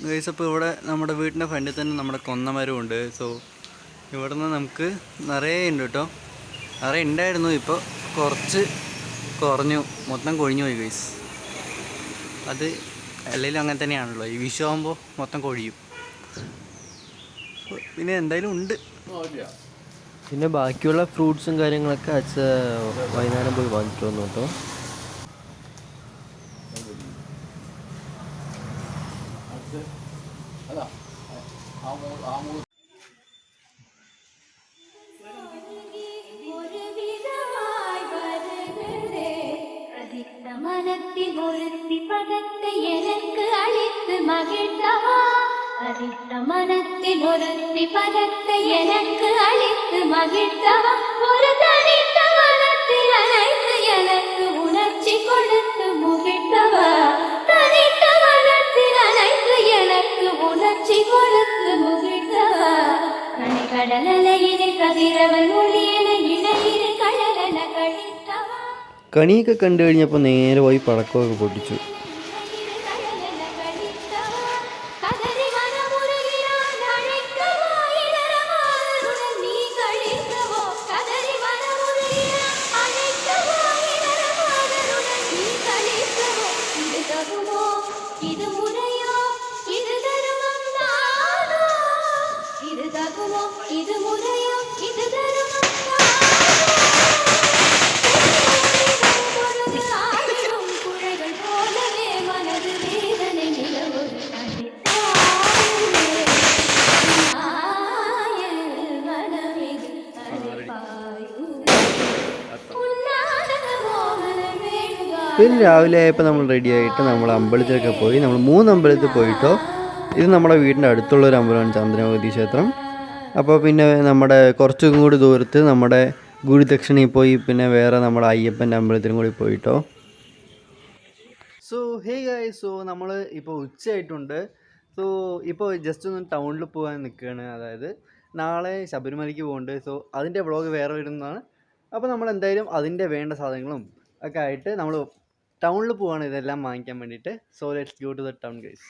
Guys അപ്പോൾ ഇവിടെ നമ്മുടെ വീടിൻ്റെ ഫ്രണ്ടിൽ തന്നെ നമ്മുടെ കൊന്നമരമുണ്ട്. സോ ഇവിടെ നിന്ന് നമുക്ക് നിറയെ ഉണ്ട് കേട്ടോ. നിറയെ ഉണ്ടായിരുന്നു, ഇപ്പോൾ കുറച്ച് കുറഞ്ഞു, മൊത്തം കൊഴിഞ്ഞു പോയി ഗൈസ്. അത് അല്ലെങ്കിലും അങ്ങനെ തന്നെയാണല്ലോ, ഈ വിഷു ആകുമ്പോൾ മൊത്തം കൊഴിയും. പിന്നെ എന്തായാലും ഉണ്ട്. പിന്നെ ബാക്കിയുള്ള ഫ്രൂട്ട്സും കാര്യങ്ങളൊക്കെ വൈകുന്നേരം പോയി വാങ്ങിച്ചു വന്നു കേട്ടോ. மனத்தில் ஒருத்தி பதத்தை எனக்கு அளித்து மகிழ்ந்தவா, அதிர்ஷ்ட மனத்தில் ஒருத்தி பதத்தை எனக்கு அளித்து மகிழ்ந்தவா, ஒரு தனித்த மனத்தில் அனைத்து எனக்கு உணர்ச்சி கொடுத்து முகிழ்ந்தவா, தனித்த மனத்தில் அனைத்து எனக்கு உணர்ச்சி கொடுத்து முகிழ்ந்தவா, கனை கடல் அலையினை கதிரவன் ஒளியன இணையிரு கடலென கழித்தவா. കണിയൊക്കെ കണ്ടു കഴിഞ്ഞപ്പോൾ നേരെ പോയി പടക്കമൊക്കെ പൊട്ടിച്ചു. പിന്നെ രാവിലെ ആയപ്പോൾ നമ്മൾ റെഡിയായിട്ട് നമ്മൾ അമ്പലത്തിലൊക്കെ പോയി. നമ്മൾ 3 അമ്പലത്തിൽ പോയിട്ടോ. ഇത് നമ്മുടെ വീടിൻ്റെ അടുത്തുള്ളൊരു അമ്പലമാണ്, ചന്ദ്രഭഗവതി ക്ഷേത്രം. അപ്പോൾ പിന്നെ നമ്മുടെ കുറച്ചും കൂടി ദൂരത്ത് നമ്മുടെ ഗുരുദക്ഷിണയിൽ പോയി, പിന്നെ വേറെ നമ്മുടെ അയ്യപ്പൻ്റെ അമ്പലത്തിലും കൂടി പോയിട്ടോ. സോ ഹേ ഗൈസ്, സോ നമ്മൾ ഇപ്പോൾ ഉച്ചയായിട്ടുണ്ട്. സോ ഇപ്പോൾ ജസ്റ്റ് ഒന്ന് ടൗണിൽ പോകാൻ നിൽക്കുകയാണ്. അതായത് നാളെ ശബരിമലയ്ക്ക് പോകുന്നുണ്ട്. സോ അതിൻ്റെ വ്ളോഗ് വേറെ വരുന്നതാണ്. അപ്പോൾ നമ്മൾ എന്തായാലും അതിൻ്റെ വേണ്ട സാധനങ്ങളും ഒക്കെ ആയിട്ട് നമ്മൾ ടൗണിൽ പോവാണ് ഇതെല്ലാം വാങ്ങിക്കാൻ വേണ്ടിയിട്ട്. So let's go to the town guys.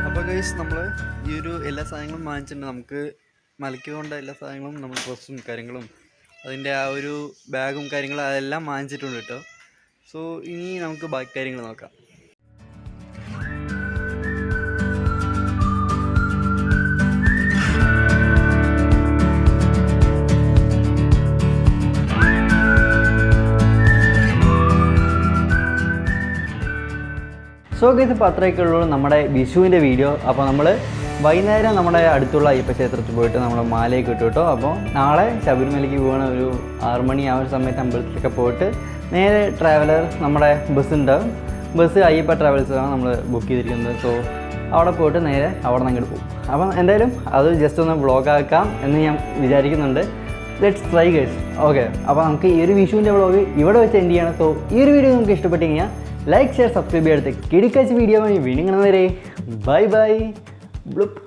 അപ്പോൾ ഗൈസ് നമ്മൾ ഈ ഒരു എല്ലാ സാധനങ്ങളും വാങ്ങിച്ചിട്ടുണ്ട്. നമുക്ക് മലയ്ക്ക് കൊണ്ട എല്ലാ സാധനങ്ങളും, നമ്മൾ ഡ്രസ്സും കാര്യങ്ങളും അതിൻ്റെ ആ ഒരു ബാഗും കാര്യങ്ങളും അതെല്ലാം വാങ്ങിച്ചിട്ടുണ്ട് കേട്ടോ. സോ ഇനി നമുക്ക് ബാക്കി കാര്യങ്ങൾ നോക്കാം. സോ ഗൈസ്, ഇപ്പോൾ അത്രയൊക്കെ ഉള്ളൂ നമ്മുടെ വിഷുവിൻ്റെ വീഡിയോ. അപ്പോൾ നമ്മൾ വൈകുന്നേരം നമ്മുടെ അടുത്തുള്ള അയ്യപ്പ ക്ഷേത്രത്തിൽ പോയിട്ട് നമ്മൾ മാലയൊക്കെ ഇട്ടു കേട്ടോ. അപ്പോൾ നാളെ ശബരിമലയ്ക്ക് പോകണ ഒരു 6 മണി ആ ഒരു സമയത്ത് അമ്പലത്തിലൊക്കെ പോയിട്ട് നേരെ ട്രാവലർ നമ്മുടെ ബസ് ഉണ്ടാവും. ബസ് അയ്യപ്പ ട്രാവൽസാണ് നമ്മൾ ബുക്ക് ചെയ്തിരിക്കുന്നത്. സോ അവിടെ പോയിട്ട് നേരെ അവിടെ നിന്ന് അങ്ങോട്ട് പോകും. അപ്പം എന്തായാലും അത് ജസ്റ്റ് ഒന്ന് വ്ളോഗാക്കാം എന്ന് ഞാൻ വിചാരിക്കുന്നുണ്ട്. Let's try guys. ഓക്കെ, അപ്പോൾ നമുക്ക് ഈ ഒരു വിഷുവിൻ്റെ വ്ളോഗ് ഇവിടെ വെച്ച് എൻഡ് ചെയ്യണം. സോ ഈ ഒരു വീഡിയോ നിങ്ങൾക്ക് ഇഷ്ടപ്പെട്ട് കഴിഞ്ഞാൽ ലൈക്ക്, ഷെയർ, സബ്സ്ക്രൈബ് ചെയ്തെടുത്ത് കിടിക്കാച്ച് വീഡിയോ വഴി വീണ്ടും കാണുന്നവരെ ബൈ ബൈ. ബ്ലുപ്പ്.